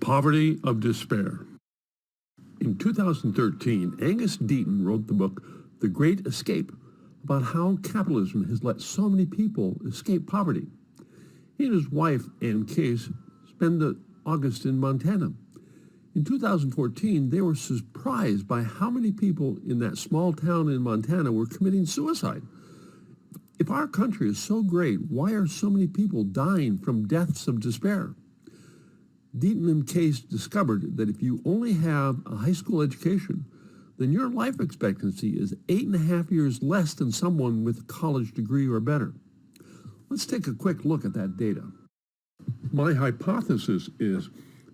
Poverty of Despair. In 2013, Angus Deaton wrote the book The Great Escape about how capitalism has let so many people escape poverty. He and his wife, Ann Case, spent August in Montana. In 2014, they were surprised by how many people in that small town in Montana were committing suicide. If our country is so great, why are so many people dying from deaths of despair? Deaton and Case discovered that if you only have a high school education, then your life expectancy is 8.5 years less than someone with a college degree or better. Let's take a quick look at that data. My hypothesis is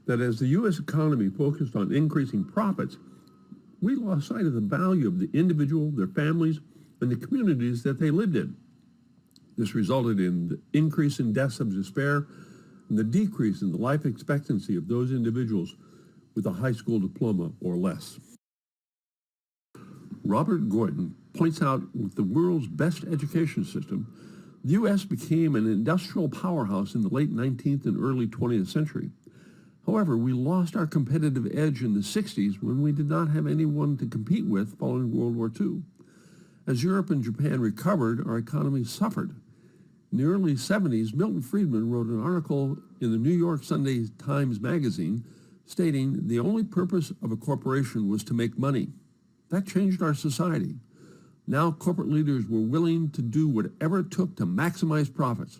that as the U.S. economy focused on increasing profits, we lost sight of the value of the individual, their families, and the communities that they lived in. This resulted in the increase in deaths of despair and the decrease in the life expectancy of those individuals with a high school diploma or less. Robert Gordon points out with the world's best education system, the U.S. became an industrial powerhouse in the late 19th and early 20th century. However, we lost our competitive edge in the 60s when we did not have anyone to compete with following World War II. As Europe and Japan recovered, our economy suffered. In the early 70s, Milton Friedman wrote an article in the New York Sunday Times magazine stating the only purpose of a corporation was to make money. That changed our society. Now corporate leaders were willing to do whatever it took to maximize profits.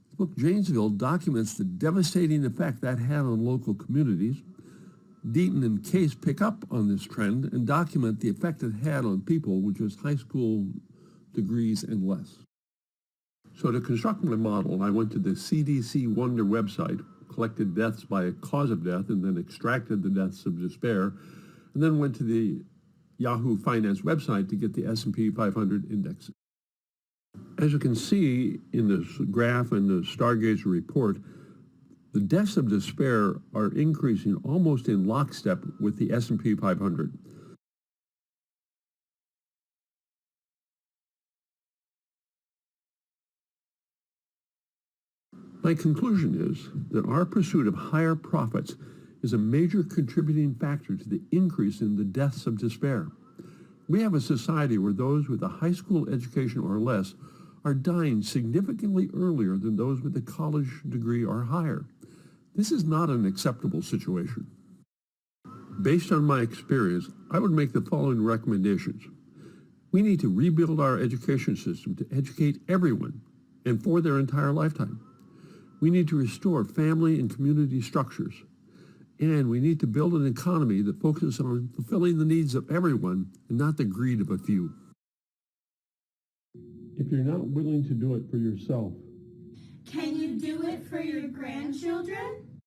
The book Janesville documents the devastating effect that had on local communities. Deaton and Case pick up on this trend and document the effect it had on people with just high school degrees and less. So to construct my model, I went to the CDC Wonder website, collected deaths by cause of death, and then extracted the deaths of despair, and then went to the Yahoo Finance website to get the S&P 500 index. As you can see in this graph and the Stargazer report, the deaths of despair are increasing almost in lockstep with the S&P 500. My conclusion is that our pursuit of higher profits is a major contributing factor to the increase in the deaths of despair. We have a society where those with a high school education or less are dying significantly earlier than those with a college degree or higher. This is not an acceptable situation. Based on my experience, I would make the following recommendations. We need to rebuild our education system to educate everyone and for their entire lifetime. We need to restore family and community structures. And we need to build an economy that focuses on fulfilling the needs of everyone and not the greed of a few. If you're not willing to do it for yourself, can you do it for your grandchildren?